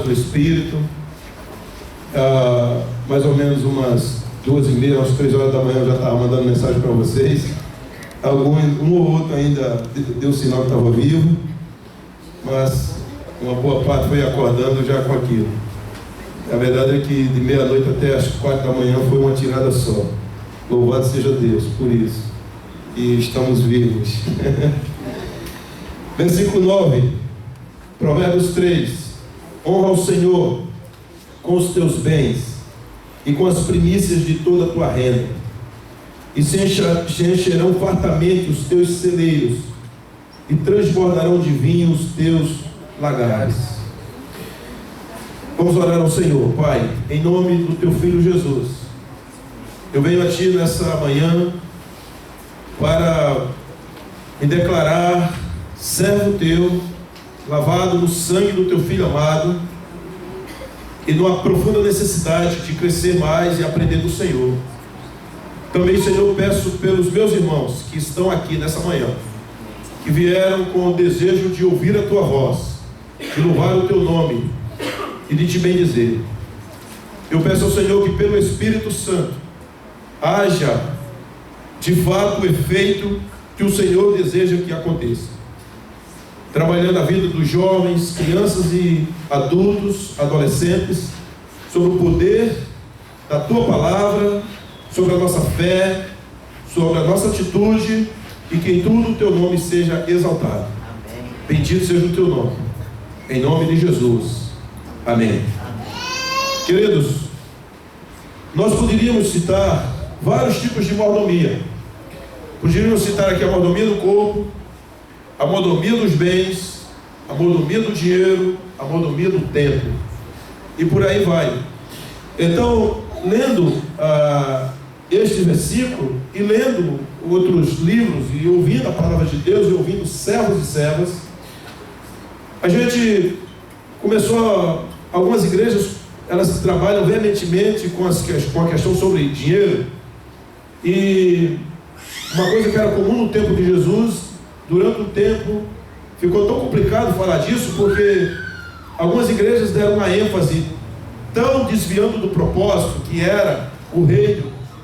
pelo Espírito. Mais ou menos umas 2h30, umas 3 horas da manhã eu já estava mandando mensagem para vocês. Um ou outro ainda deu sinal que estava vivo, mas uma boa parte foi acordando já com aquilo. A verdade é que de meia-noite até as 4 da manhã foi uma tirada só. Louvado seja Deus por isso. E estamos vivos. Versículo 9, Provérbios 3. Honra o Senhor com os teus bens e com as primícias de toda a tua renda, e se encherão fartamente os teus celeiros, e transbordarão de vinho os teus lagares. Vamos orar ao Senhor. Pai, em nome do teu Filho Jesus, eu venho a Ti nessa manhã para me declarar servo Teu, lavado no sangue do Teu Filho amado, e numa profunda necessidade de crescer mais e aprender do Senhor. Também, Senhor, peço pelos meus irmãos que estão aqui nessa manhã, que vieram com o desejo de ouvir a Tua voz, de louvar o Teu nome e de Te bendizer. Eu peço ao Senhor que pelo Espírito Santo haja de fato o efeito que o Senhor deseja que aconteça, trabalhando a vida dos jovens, crianças e adultos, adolescentes, sobre o poder da Tua palavra, sobre a nossa fé, sobre a nossa atitude, e que em tudo o Teu nome seja exaltado. Amém. Bendito seja o Teu nome, em nome de Jesus. Amém. Amém. Queridos, nós poderíamos citar vários tipos de mordomia. Poderíamos citar aqui a mordomia do corpo, a mordomia dos bens, a mordomia do dinheiro, a mordomia do tempo, e por aí vai. Então, lendo este versículo e lendo outros livros e ouvindo a palavra de Deus e ouvindo servos e servas, a gente começou, algumas igrejas, elas trabalham veementemente com a questão sobre dinheiro, e uma coisa que era comum no tempo de Jesus, durante um tempo ficou tão complicado falar disso, porque algumas igrejas deram uma ênfase tão desviando do propósito que era o reino,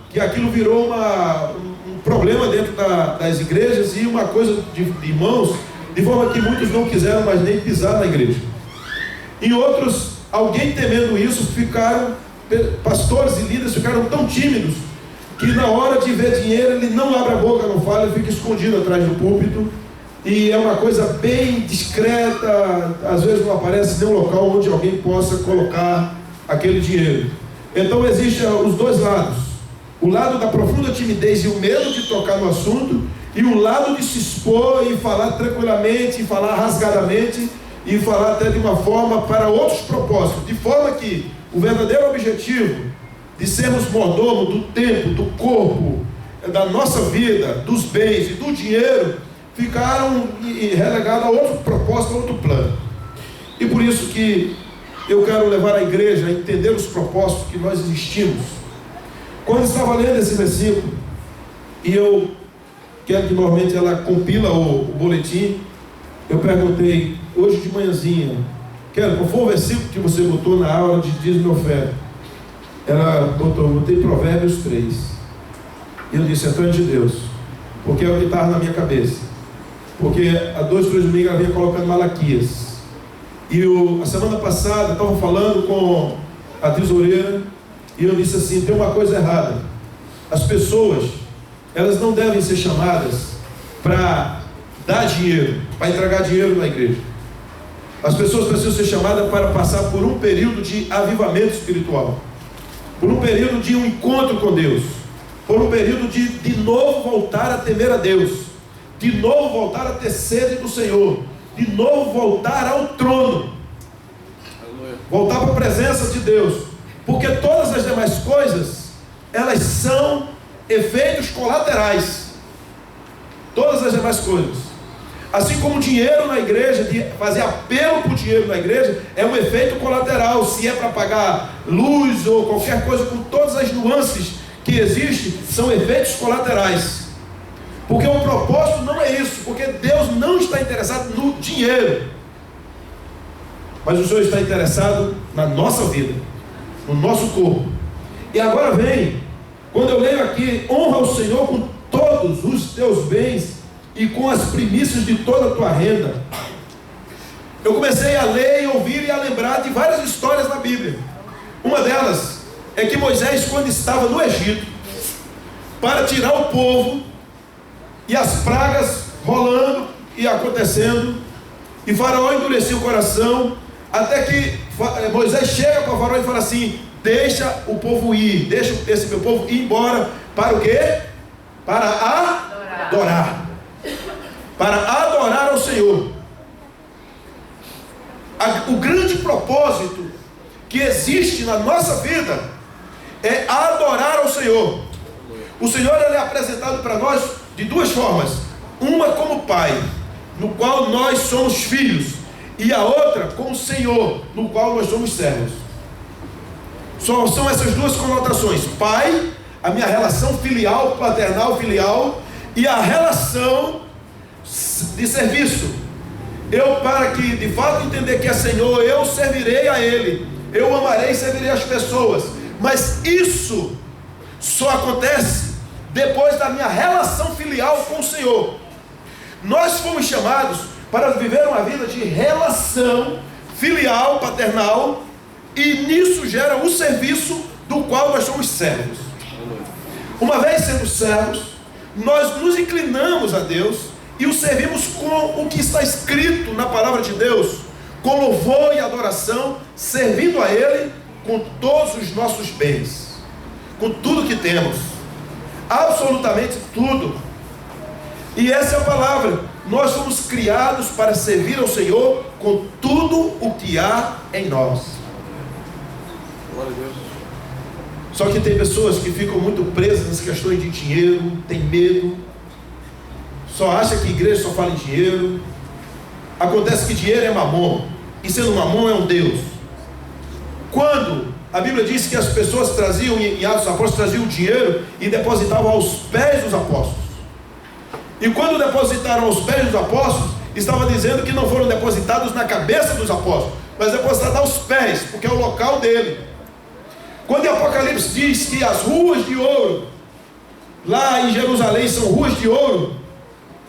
que aquilo virou um problema dentro das igrejas e uma coisa de irmãos, de forma que muitos não quiseram mais nem pisar na igreja. Em outros, alguém temendo isso, pastores e líderes ficaram tão tímidos que na hora de ver dinheiro ele não abre a boca, não fala, ele fica escondido atrás do púlpito, e é uma coisa bem discreta, às vezes não aparece nenhum local onde alguém possa colocar aquele dinheiro. Então existem os dois lados, o lado da profunda timidez e o medo de tocar no assunto, e o lado de se expor e falar tranquilamente, e falar rasgadamente, e falar até de uma forma para outros propósitos, de forma que o verdadeiro objetivo de sermos mordomos do tempo, do corpo, da nossa vida, dos bens e do dinheiro, ficaram relegados a outro propósito, a outro plano. E por isso que eu quero levar a igreja a entender os propósitos que nós existimos. Quando eu estava lendo esse versículo, e eu quero que normalmente ela compila o boletim, eu perguntei hoje de manhãzinha, qual foi o versículo que você botou na aula de dízimo e oferta? Ela botei Provérbios 3. E eu disse, é Antônio de Deus, porque é o que estava na minha cabeça. Porque há 2, 3 domingos ela vinha colocando Malaquias. E a semana passada eu estava falando com a tesoureira, e eu disse assim, tem uma coisa errada. As pessoas, elas não devem ser chamadas para dar dinheiro, para entregar dinheiro na igreja. As pessoas precisam ser chamadas para passar por um período de avivamento espiritual, por um período de um encontro com Deus, por um período de novo voltar a temer a Deus, de novo voltar a ter sede do Senhor, de novo voltar ao trono, voltar para a presença de Deus, porque todas as demais coisas, elas são efeitos colaterais, todas as demais coisas. Assim como o dinheiro na igreja, de fazer apelo por dinheiro na igreja, é um efeito colateral, se é para pagar luz ou qualquer coisa, com todas as nuances que existem, são efeitos colaterais. Porque o propósito não é isso, porque Deus não está interessado no dinheiro. mas o Senhor está interessado na nossa vida, no nosso corpo. E agora vem, quando eu leio aqui, honra o Senhor com todos os teus bens e com as primícias de toda a tua renda. Eu comecei a ler e ouvir e a lembrar de várias histórias na Bíblia. Uma delas é que Moisés, quando estava no Egito, para tirar o povo, e as pragas rolando e acontecendo, e Faraó endureceu o coração, até que Moisés chega para Faraó e fala assim: deixa o povo ir, deixa esse meu povo ir embora, para o quê? Para adorar. Para adorar ao Senhor. O grande propósito que existe na nossa vida é adorar ao Senhor. O Senhor, ele é apresentado para nós de duas formas: uma como Pai, no qual nós somos filhos, e a outra como Senhor, no qual nós somos servos. São essas duas conotações: Pai, a minha relação filial, paternal, filial, e a relação de serviço. Eu, para que de fato entender que é Senhor, eu servirei a Ele, eu amarei e servirei as pessoas. Mas isso só acontece depois da minha relação filial com o Senhor. Nós fomos chamados para viver uma vida de relação filial, paternal, e nisso gera o serviço do qual nós somos servos. Uma vez sendo servos, nós nos inclinamos a Deus e o servimos com o que está escrito na palavra de Deus, com louvor e adoração, servindo a Ele com todos os nossos bens, com tudo que temos, absolutamente tudo. E essa é a palavra: nós fomos criados para servir ao Senhor com tudo o que há em nós. Glória a Deus. Só que tem pessoas que ficam muito presas nas questões de dinheiro, tem medo, só acha que igreja só fala em dinheiro. Acontece que dinheiro é mamon, e sendo mamon é um Deus. Quando a Bíblia diz que as pessoas traziam, em Atos dos Apóstolos, traziam dinheiro e depositavam aos pés dos apóstolos. E quando depositaram aos pés dos apóstolos, estava dizendo que não foram depositados na cabeça dos apóstolos, mas depositados aos pés, porque é o local dele. Quando em Apocalipse diz que as ruas de ouro lá em Jerusalém são ruas de ouro,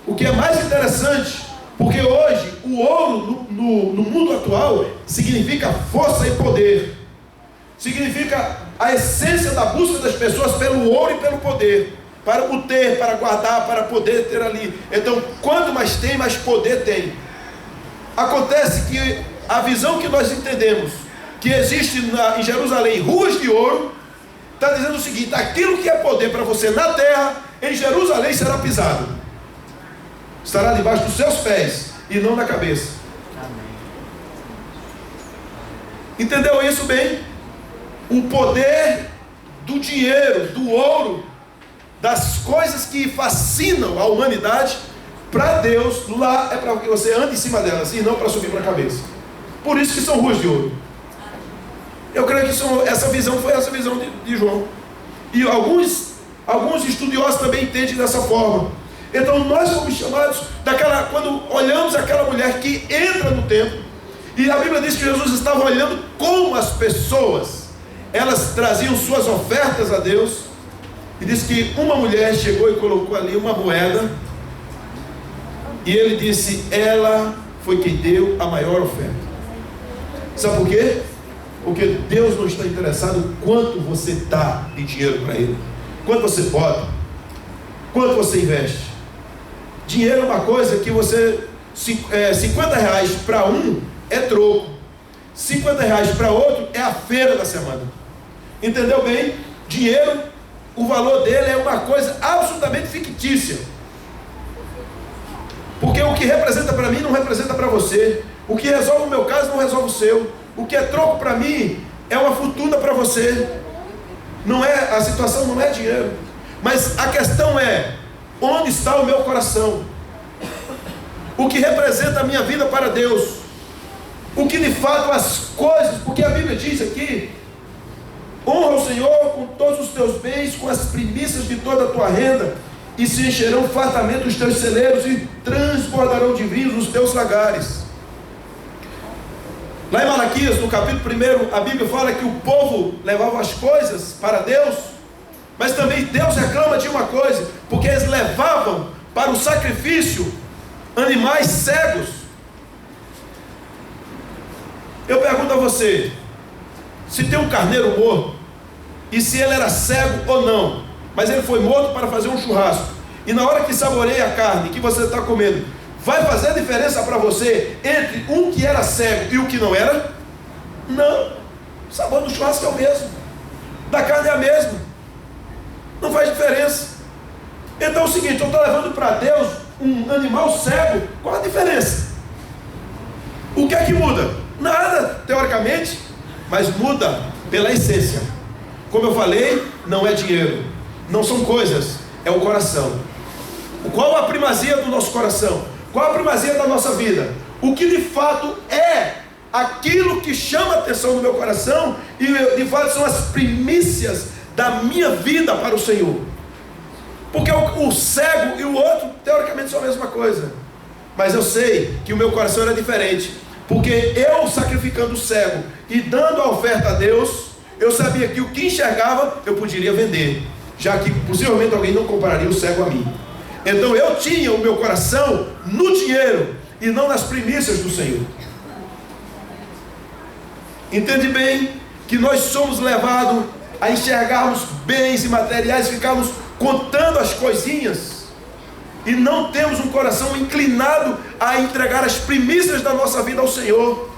o que é mais interessante, porque hoje o ouro no mundo atual significa força e poder, significa a essência da busca das pessoas pelo ouro e pelo poder, para o ter, para guardar, para poder ter ali. Então, quanto mais tem, mais poder tem. Acontece que a visão que nós entendemos, que existe em Jerusalém ruas de ouro, está dizendo o seguinte: aquilo que é poder para você na terra, em Jerusalém será pisado, estará debaixo dos seus pés e não na cabeça. Amém. Entendeu isso bem? O poder do dinheiro, do ouro, das coisas que fascinam a humanidade, para Deus, lá é para que você ande em cima delas e não para subir para a cabeça. Por isso que são ruas de ouro. Eu creio que essa visão foi essa visão de João. E alguns estudiosos também entendem dessa forma. Então nós fomos chamados quando olhamos aquela mulher que entra no templo, e a Bíblia diz que Jesus estava olhando como as pessoas, elas traziam suas ofertas a Deus, e diz que uma mulher chegou e colocou ali uma moeda, e ele disse: ela foi quem deu a maior oferta. Sabe por quê? Porque Deus não está interessado quanto você dá de dinheiro para Ele, quanto você bota, quanto você investe. Dinheiro é uma coisa que você, 50 reais para um é troco, 50 reais para outro é a feira da semana. Entendeu bem? Dinheiro, o valor dele é uma coisa absolutamente fictícia, porque o que representa para mim não representa para você, o que resolve o meu caso não resolve o seu, o que é troco para mim é uma fortuna para você. Não é, a situação não é dinheiro, mas a questão é: onde está o meu coração? O que representa a minha vida para Deus? O que de fato as coisas, porque a Bíblia diz aqui: honra o Senhor com todos os teus bens, com as primícias de toda a tua renda, e se encherão fartamente os teus celeiros, e transbordarão de vinhos os teus lagares. Lá em Malaquias, no capítulo 1, a Bíblia fala que o povo levava as coisas para Deus, mas também Deus reclama de uma coisa, porque eles levavam para o sacrifício animais cegos. Eu pergunto a você, se tem um carneiro morto, e se ele era cego ou não, mas ele foi morto para fazer um churrasco, e na hora que saboreia a carne que você está comendo, vai fazer diferença para você entre um que era cego e o que não era? Não. O sabor do churrasco é o mesmo, da carne é a mesma, não faz diferença. Então é o seguinte, eu estou levando para Deus um animal cego, qual a diferença? O que é que muda? Nada, teoricamente, mas muda pela essência. Como eu falei, não é dinheiro, não são coisas, é o coração. Qual a primazia do nosso coração? Qual a primazia da nossa vida? O que de fato é aquilo que chama a atenção do meu coração e de fato são as primícias da minha vida para o Senhor. Porque o cego e o outro teoricamente são a mesma coisa, mas eu sei que o meu coração era diferente, porque eu sacrificando o cego e dando a oferta a Deus, eu sabia que o que enxergava eu poderia vender, já que possivelmente alguém não compraria o cego a mim. Então eu tinha o meu coração no dinheiro e não nas primícias do Senhor. Entende bem que nós somos levados a enxergarmos bens e materiais, ficarmos contando as coisinhas e não temos um coração inclinado a entregar as primícias da nossa vida ao Senhor.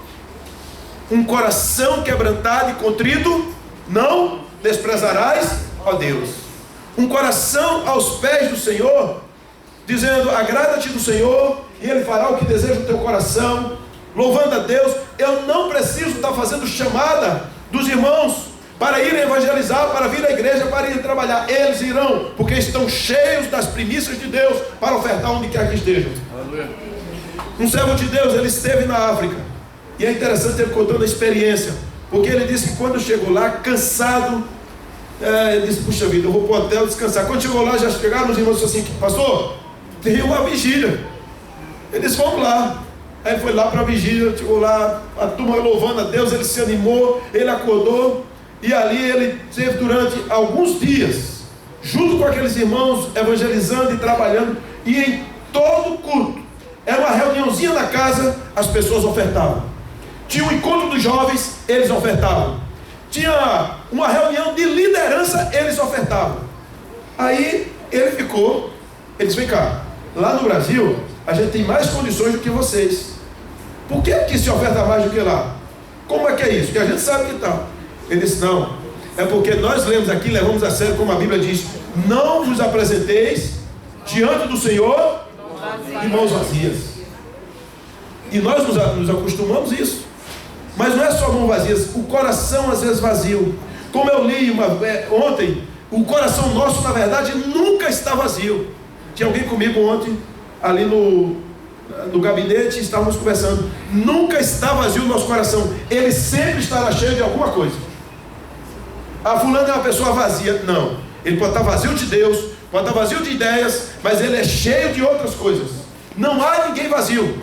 Um coração quebrantado e contrito não desprezarás, ó Deus. Um coração aos pés do Senhor, dizendo, agrada-te do Senhor, e Ele fará o que deseja o teu coração, louvando a Deus. Eu não preciso estar fazendo chamada dos irmãos para irem evangelizar, para vir à igreja, para ir trabalhar. Eles irão, porque estão cheios das primícias de Deus, para ofertar onde quer que estejam. Aleluia. Um servo de Deus, ele esteve na África, e é interessante ele contando a experiência, porque ele disse que quando chegou lá, cansado, ele disse, puxa vida, eu vou para o hotel descansar. Quando chegou lá, já chegaram os irmãos e disseram assim, pastor, tem uma vigília. Ele disse, vamos lá. Aí foi lá para a vigília, chegou lá, a turma louvando a Deus, ele se animou, ele acordou, e ali ele esteve durante alguns dias, junto com aqueles irmãos, evangelizando e trabalhando, e em todo culto, era uma reuniãozinha na casa, as pessoas ofertavam. Tinha um encontro dos jovens, eles ofertavam. Tinha uma reunião de liderança, eles ofertavam. Aí ele ficou, ele disse, vem cá, lá no Brasil, a gente tem mais condições do que vocês. Por que que se oferta mais do que lá? Como é que é isso? Porque a gente sabe que tal. Ele disse, não, é porque nós lemos aqui, levamos a sério, como a Bíblia diz, não vos apresenteis diante do Senhor de mãos vazias. E nós nos acostumamos a isso. Mas não é só mãos vazias, o coração às vezes vazio. Como eu li ontem, o coração nosso na verdade nunca está vazio. Tinha alguém comigo ontem, ali no gabinete, estávamos conversando. Nunca está vazio o nosso coração, ele sempre estará cheio de alguma coisa. A fulana é uma pessoa vazia. Não, ele pode estar vazio de Deus, pode estar vazio de ideias, mas ele é cheio de outras coisas. Não há ninguém vazio,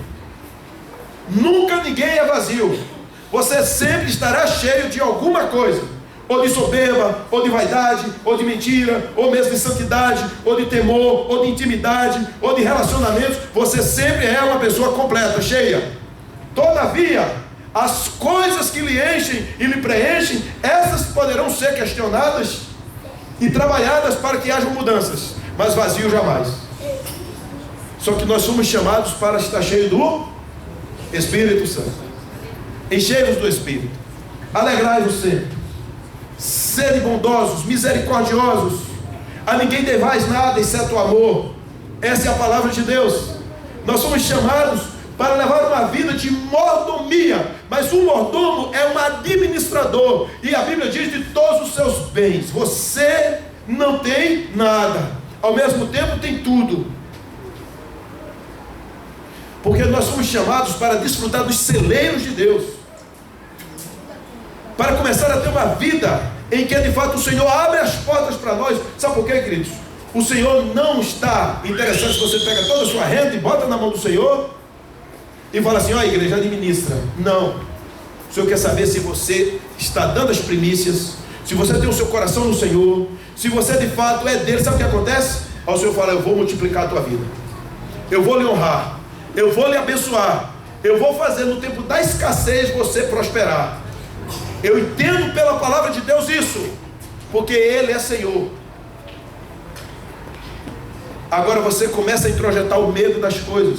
nunca ninguém é vazio. Você sempre estará cheio de alguma coisa, ou de soberba, ou de vaidade, ou de mentira, ou mesmo de santidade, ou de temor, ou de intimidade, ou de relacionamentos. Você sempre é uma pessoa completa, cheia. Todavia, as coisas que lhe enchem e lhe preenchem, essas poderão ser questionadas e trabalhadas para que hajam mudanças, mas vazio jamais. Só que nós somos chamados para estar cheio do Espírito Santo. Enchei-vos do Espírito, alegrai-vos sempre, sede bondosos, misericordiosos, a ninguém devais nada exceto o amor. Essa é a palavra de Deus. Nós somos chamados para levar uma vida de mordomia, mas um mordomo é um administrador, e a Bíblia diz de todos os seus bens. Você não tem nada, ao mesmo tempo tem tudo, porque nós somos chamados para desfrutar dos celeiros de Deus, para começar a ter uma vida em que de fato o Senhor abre as portas para nós. Sabe por quê, queridos? O Senhor não está interessado se você pega toda a sua renda e bota na mão do Senhor e fala assim, ó, a igreja administra. Não. Senhor quer saber se você está dando as primícias, se você tem o seu coração no Senhor, se você de fato é dele. Sabe o que acontece? Aí o Senhor fala: eu vou multiplicar a tua vida, eu vou lhe honrar, eu vou lhe abençoar, eu vou fazer no tempo da escassez você prosperar. Eu entendo pela palavra de Deus isso, porque Ele é Senhor. Agora você começa a introjetar o medo das coisas.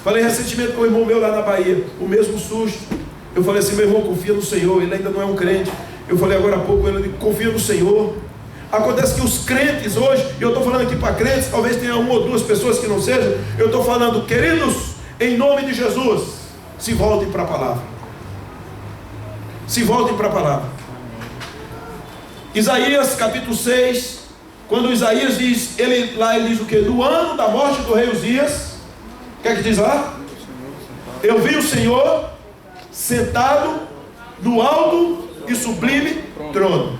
Falei recentemente com o irmão meu lá na Bahia, o mesmo susto. Eu falei assim: meu irmão, confia no Senhor, ele ainda não é um crente. Eu falei agora há pouco, ele confia no Senhor. Acontece que os crentes hoje, e eu estou falando aqui para crentes, talvez tenha uma ou duas pessoas que não sejam, eu estou falando, queridos, em nome de Jesus, se voltem para a palavra. Se voltem para a palavra. Isaías capítulo 6, quando Isaías diz, ele diz o que? No ano da morte do rei Uzias, o que é que diz lá? Eu vi o Senhor sentado no alto e sublime trono.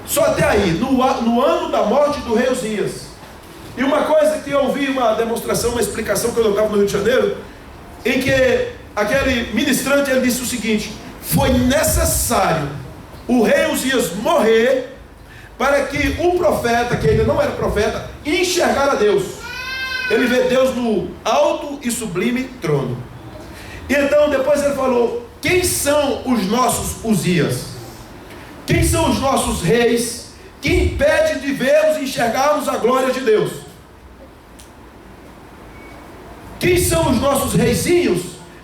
Só até aí, no ano da morte do rei Uzias. E uma coisa que eu ouvi, uma demonstração, uma explicação, quando eu estava no Rio de Janeiro, em que aquele ministrante, ele disse o seguinte: foi necessário o rei Uzias morrer para que o profeta, que ainda não era profeta, enxergar a Deus. Ele vê Deus no alto e sublime trono. E então depois ele falou: quem são os nossos Uzias? Quem são os nossos reis que impede de vermos e enxergarmos a glória de Deus? Quem são os nossos reizinhos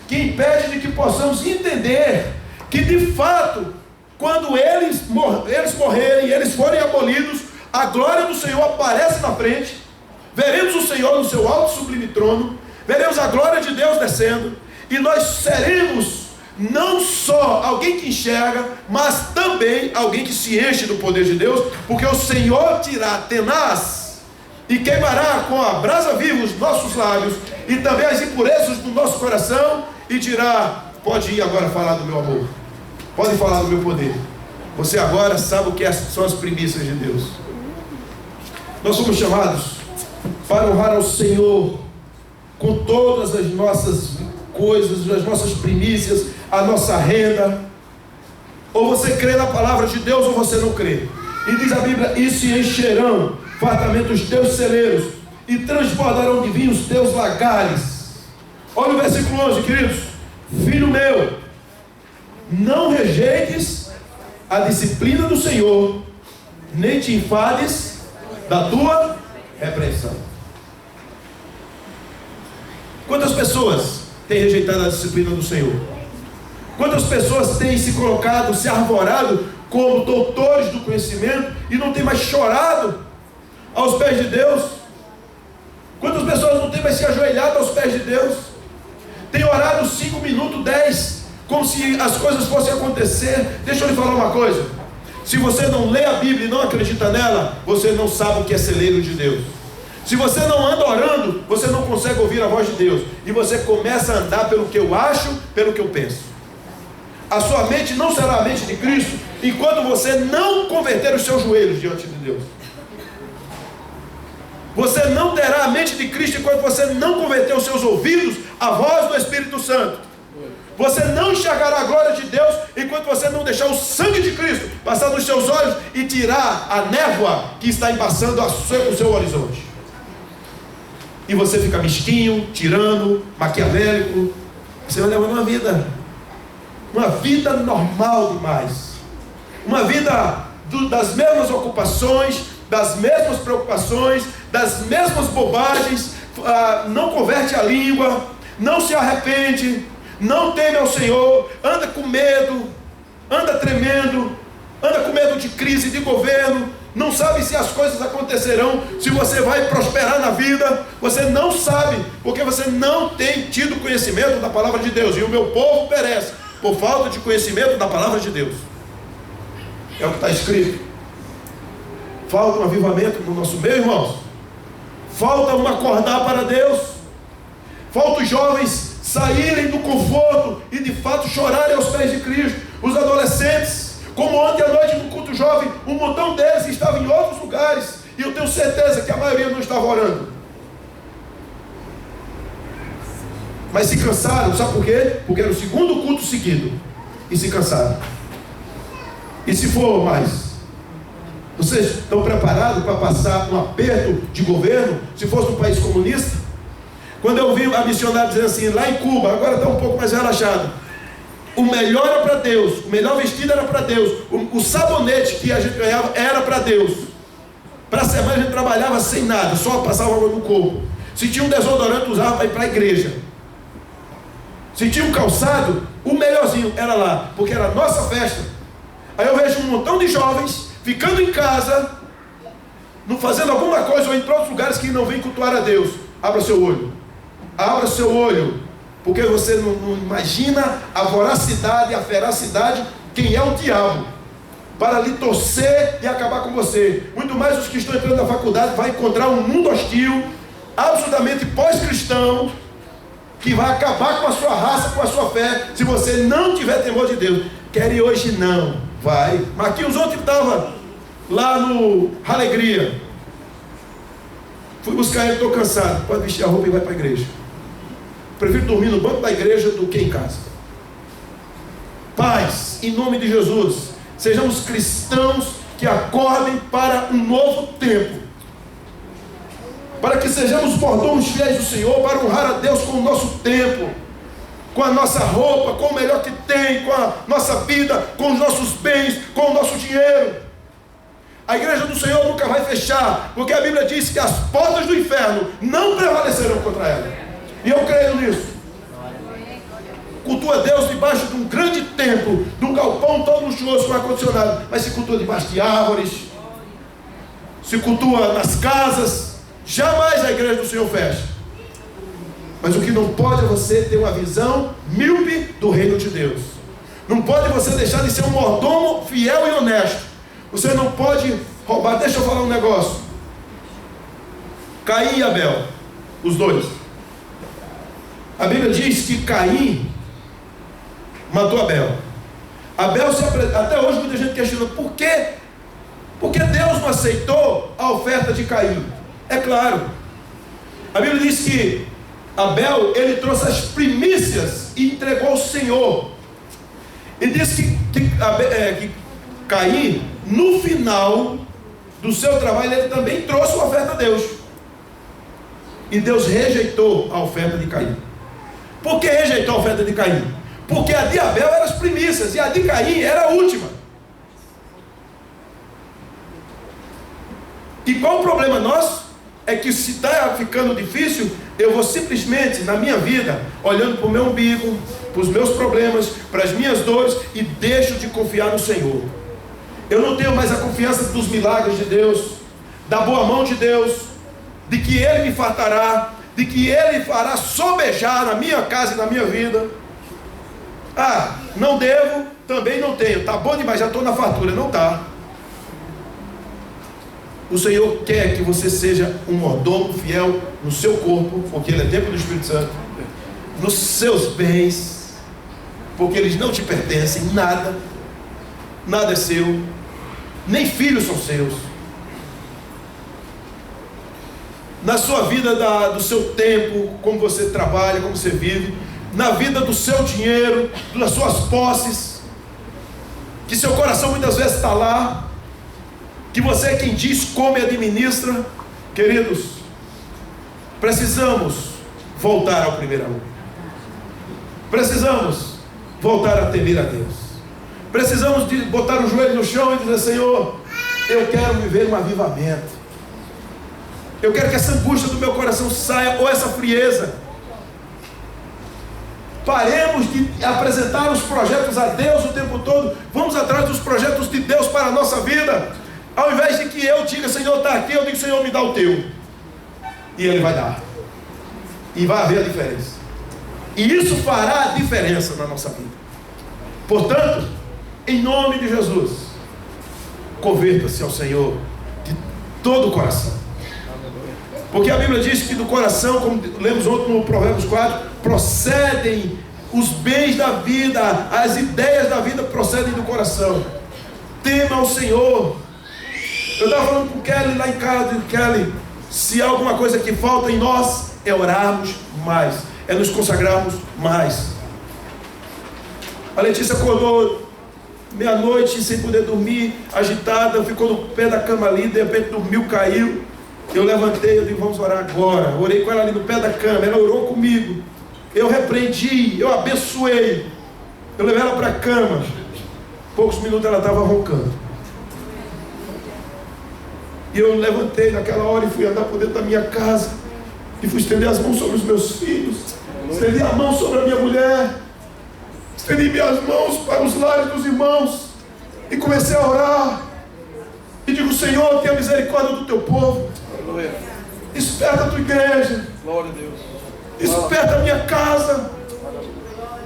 que impede de que possamos entender que de fato, quando eles morrerem e eles forem abolidos, a glória do Senhor aparece na frente, veremos o Senhor no seu alto e sublime trono, veremos a glória de Deus descendo, e nós seremos não só alguém que enxerga, mas também alguém que se enche do poder de Deus, porque o Senhor tirar tenaz e queimará com a brasa viva os nossos lábios e também as impurezas do nosso coração, e dirá: pode ir agora falar do meu amor, pode falar do meu poder, você agora sabe o que são as primícias de Deus. Nós somos chamados para honrar ao Senhor com todas as nossas coisas, as nossas primícias, a nossa renda. Ou você crê na palavra de Deus ou você não crê. E diz a Bíblia: e se encherão fartamente os teus celeiros, e transbordarão de vinho os teus lagares. Olha o versículo 11, queridos: filho meu, não rejeites a disciplina do Senhor, nem te enfades da tua repreensão. Quantas pessoas têm rejeitado a disciplina do Senhor? Quantas pessoas têm se colocado, se arvorado como doutores do conhecimento e não têm mais chorado aos pés de Deus? Quantas pessoas não têm mais se ajoelhado aos pés de Deus? Tem orado 5 minutos, 10, como se as coisas fossem acontecer. Deixa eu lhe falar uma coisa: se você não lê a Bíblia e não acredita nela, você não sabe o que é celeiro de Deus. Se você não anda orando, você não consegue ouvir a voz de Deus, e você começa a andar pelo que eu acho, pelo que eu penso. A sua mente não será a mente de Cristo enquanto você não converter os seus joelhos diante de Deus. Você não terá a mente de Cristo enquanto você não converter os seus ouvidos à voz do Espírito Santo. Você não enxergará a glória de Deus enquanto você não deixar o sangue de Cristo passar nos seus olhos e tirar a névoa que está embaçando o seu horizonte. E você fica mesquinho, tirano, maquiavélico. Você vai levando uma vida normal demais, uma vida das mesmas ocupações, das mesmas preocupações, das mesmas bobagens. Não converte a língua, não se arrepende, não teme ao Senhor, anda com medo, anda tremendo, anda com medo de crise, de governo, não sabe se as coisas acontecerão, se você vai prosperar na vida. Você não sabe, porque você não tem tido conhecimento da palavra de Deus. E o meu povo perece por falta de conhecimento da palavra de Deus. É o que está escrito. Falta um avivamento no nosso meio, irmãos. Falta um acordar para Deus. Falta os jovens saírem do conforto e de fato chorarem aos pés de Cristo. Os adolescentes, como ontem à noite no culto jovem, um montão deles estavam em outros lugares, e eu tenho certeza que a maioria não estava orando. Mas se cansaram, sabe por quê? Porque era o segundo culto seguido. E se cansaram. E se for mais? Vocês estão preparados para passar um aperto de governo? Se fosse um país comunista? Quando eu vi a missionária dizendo assim, lá em Cuba, agora está um pouco mais relaxado, o melhor era para Deus, o melhor vestido era para Deus, o sabonete que a gente ganhava era para Deus. Para a semana a gente trabalhava sem nada, só passava água no corpo. Se tinha um desodorante, usava para ir para a igreja. Se tinha um calçado, o melhorzinho era lá, porque era a nossa festa. Aí eu vejo um montão de jovens ficando em casa, não fazendo alguma coisa, ou indo para outros lugares que não vêm cultuar a Deus. Abra seu olho. Abra seu olho. Porque você não imagina a voracidade, a feracidade, quem é o diabo, para lhe torcer e acabar com você. Muito mais os que estão entrando na faculdade, vai encontrar um mundo hostil, absolutamente pós-cristão, que vai acabar com a sua raça, com a sua fé, se você não tiver temor de Deus. Quer ir hoje? Não. Vai. Mas aqui os outros que estavam lá no Alegria, fui buscar ele, estou cansado. Pode vestir a roupa e vai para a igreja. Prefiro dormir no banco da igreja do que em casa. Paz, em nome de Jesus, sejamos cristãos que acordem para um novo tempo, para que sejamos mordomos fiéis do Senhor, para honrar a Deus com o nosso tempo, com a nossa roupa, com o melhor que tem, com a nossa vida, com os nossos bens, com o nosso dinheiro. A igreja do Senhor nunca vai fechar, porque a Bíblia diz que as portas do inferno não prevalecerão contra ela. E eu creio nisso. Cultua Deus debaixo de um grande templo, de um galpão todo luxuoso com ar-condicionado, mas se cultua debaixo de árvores, se cultua nas casas. Jamais a igreja do Senhor fecha. Mas o que não pode é você ter uma visão míope do reino de Deus. Não pode você deixar de ser um mordomo fiel e honesto. Você não pode roubar. Deixa eu falar um negócio. Caim e Abel, os dois. A Bíblia diz que Caim matou Abel. Abel se até hoje muita gente questiona por quê? Porque Deus não aceitou a oferta de Caim. É claro, a Bíblia diz que Abel, ele trouxe as primícias e entregou ao Senhor. E diz que Caim, no final do seu trabalho, ele também trouxe uma oferta a Deus. E Deus rejeitou a oferta de Caim. Por que rejeitou a oferta de Caim? Porque a de Abel era as primícias e a de Caim era a última. E qual o problema nosso? É que se está ficando difícil, eu vou simplesmente, na minha vida, olhando para o meu umbigo, para os meus problemas, para as minhas dores, e deixo de confiar no Senhor. Eu não tenho mais a confiança dos milagres de Deus, da boa mão de Deus, de que Ele me fartará, de que Ele fará sobejar na minha casa e na minha vida. Ah, não devo, também não tenho. Está bom demais, já estou na fartura. Não está. O Senhor quer que você seja um mordomo fiel no seu corpo, porque Ele é templo do Espírito Santo, nos seus bens, porque eles não te pertencem, nada é seu, nem filhos são seus. Na sua vida, do seu tempo, como você trabalha, como você vive, na vida do seu dinheiro, das suas posses, que seu coração muitas vezes está lá, que você é quem diz, come e administra. Queridos, precisamos voltar ao primeiro amor. Precisamos voltar a temer a Deus. Precisamos de botar o joelho no chão e dizer: Senhor, eu quero viver um avivamento. Eu quero que essa angústia do meu coração saia, ou essa frieza. Paremos de apresentar os projetos a Deus o tempo todo. Vamos atrás dos projetos de Deus para a nossa vida. Ao invés de que eu diga: Senhor, está aqui, eu digo: Senhor, me dá o teu. E Ele vai dar. E vai haver a diferença. E isso fará a diferença na nossa vida. Portanto, em nome de Jesus, converta-se ao Senhor de todo o coração. Porque a Bíblia diz que do coração, como lemos ontem no Provérbios 4, procedem os bens da vida, as ideias da vida procedem do coração. Tema ao Senhor. Eu estava falando com o Kelly lá em casa, Kelly, se há alguma coisa que falta em nós, é orarmos mais, é nos consagrarmos mais. A Letícia acordou meia-noite sem poder dormir, agitada, ficou no pé da cama ali, de repente dormiu, caiu. Eu levantei, eu disse, vamos orar agora. Orei com ela ali no pé da cama, ela orou comigo. Eu repreendi, eu abençoei. Eu levei ela para a cama. Poucos minutos ela estava roncando. E eu levantei naquela hora e fui andar por dentro da minha casa. E fui estender as mãos sobre os meus filhos. Estendi a mão sobre a minha mulher. Estendi minhas mãos para os lares dos irmãos. E comecei a orar. E digo, Senhor, tenha misericórdia do teu povo. Desperta a tua igreja. Glória a Deus. Desperta a minha casa.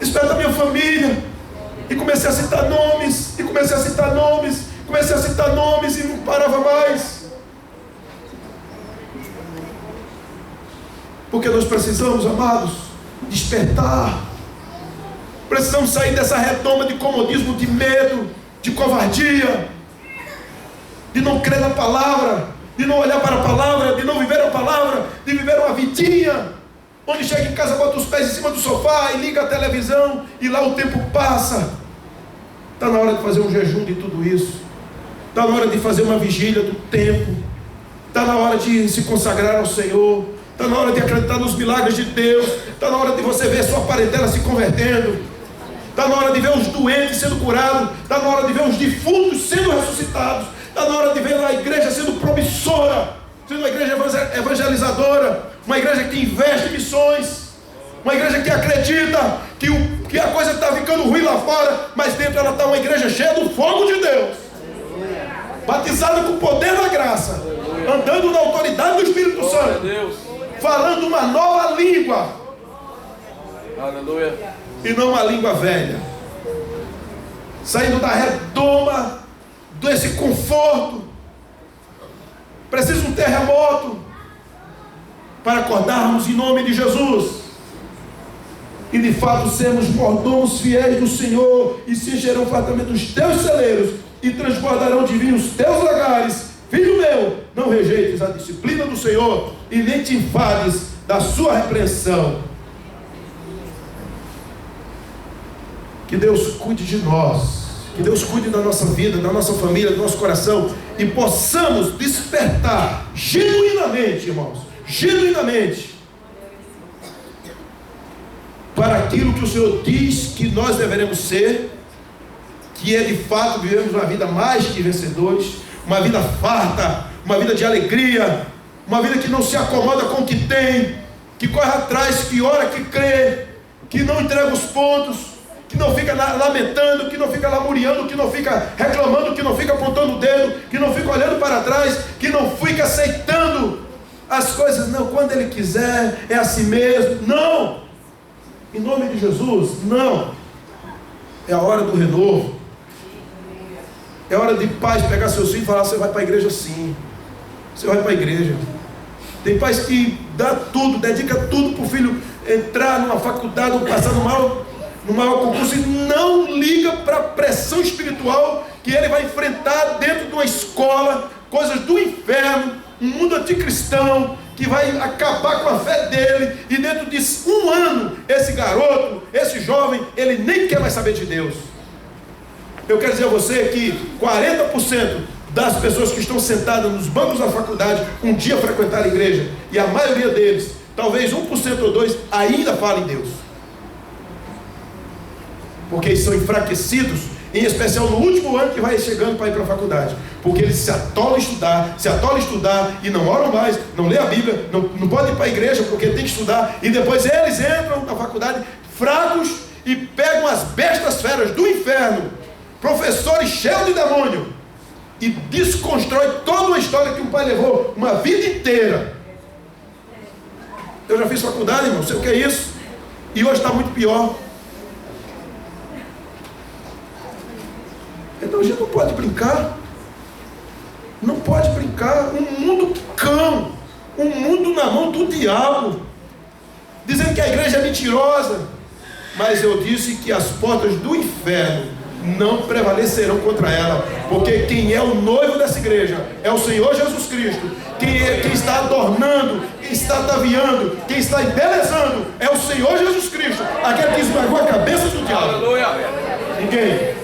Desperta a minha família. E comecei a citar nomes. E comecei a citar nomes. Comecei a citar nomes e não parava mais. Porque nós precisamos, amados, despertar. Precisamos sair dessa redoma de comodismo, de medo, de covardia, de não crer na palavra, de não olhar para a palavra, de não viver a palavra, de viver uma vidinha, onde chega em casa, bota os pés em cima do sofá e liga a televisão e lá o tempo passa. Está na hora de fazer um jejum de tudo isso. Está na hora de fazer uma vigília do tempo. Está na hora de se consagrar ao Senhor. Está na hora de acreditar nos milagres de Deus. Está na hora de você ver sua parentela se convertendo. Está na hora de ver os doentes sendo curados. Está na hora de ver os defuntos sendo ressuscitados. Está na hora de ver a igreja sendo promissora, sendo uma igreja evangelizadora, uma igreja que investe em missões, uma igreja que acredita que a coisa está ficando ruim lá fora, mas dentro ela está uma igreja cheia do fogo de Deus, batizada com o poder da graça, andando na autoridade do Espírito Santo, falando uma nova língua. Aleluia. E não uma língua velha, saindo da redoma desse conforto. Precisa um terremoto para acordarmos em nome de Jesus e de fato sermos mordomos fiéis do Senhor, e se encherão fartamente os teus celeiros e transbordarão de vinho os teus lagares. Filho meu, não rejeites a disciplina do Senhor e nem te enfades da sua repreensão. Que Deus cuide de nós, que Deus cuide da nossa vida, da nossa família, do nosso coração, e possamos despertar genuinamente, irmãos, genuinamente, para aquilo que o Senhor diz que nós deveremos ser, que é de fato vivemos uma vida mais que vencedores, uma vida farta, uma vida de alegria, uma vida que não se acomoda com o que tem, que corre atrás, que ora, que crê, que não entrega os pontos, que não fica lamentando, que não fica lamuriando, que não fica reclamando, que não fica apontando o dedo, que não fica olhando para trás, que não fica aceitando as coisas. Não, quando Ele quiser, é assim mesmo. Não! Em nome de Jesus, não! É a hora do renovo. É hora de pais pegar seus filhos e falar, você vai para a igreja sim. Você vai para a igreja. Tem pais que dá tudo, dedica tudo para o filho entrar numa faculdade ou passar no maior concurso, e não liga para a pressão espiritual que ele vai enfrentar dentro de uma escola, coisas do inferno, um mundo anticristão que vai acabar com a fé dele, e dentro de um ano, esse garoto, esse jovem, ele nem quer mais saber de Deus. Eu quero dizer a você que 40% das pessoas que estão sentadas nos bancos da faculdade um dia frequentaram a igreja, e a maioria deles, talvez 1% ou 2%, ainda falam em Deus. Porque eles são enfraquecidos, em especial no último ano que vai chegando para ir para a faculdade, porque eles se atolam a estudar e não oram mais, não lê a Bíblia, não podem ir para a igreja porque tem que estudar, e depois eles entram na faculdade fracos e pegam as bestas feras do inferno, professores cheios de demônio, e desconstrói toda uma história que o pai levou uma vida inteira. Eu já fiz faculdade, irmão, sei o que é isso, e hoje está muito pior. Então a gente não pode brincar. Não pode brincar. Um mundo cão, um mundo na mão do diabo, dizendo que a igreja é mentirosa. Mas eu disse que as portas do inferno não prevalecerão contra ela, porque quem é o noivo dessa igreja é o Senhor Jesus Cristo. Quem está adornando quem está ataviando, quem está embelezando é o Senhor Jesus Cristo, aquele que esmagou a cabeça do diabo. Aleluia. Ninguém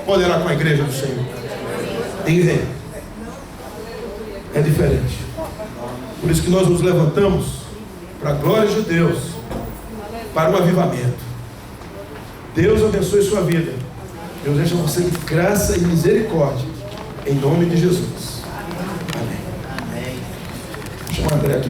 poderá com a igreja do Senhor. Ninguém. É diferente. Por isso que nós nos levantamos para a glória de Deus, para o avivamento. Deus abençoe sua vida. Deus encha você de graça e misericórdia, em nome de Jesus. Amém. Chama André aqui.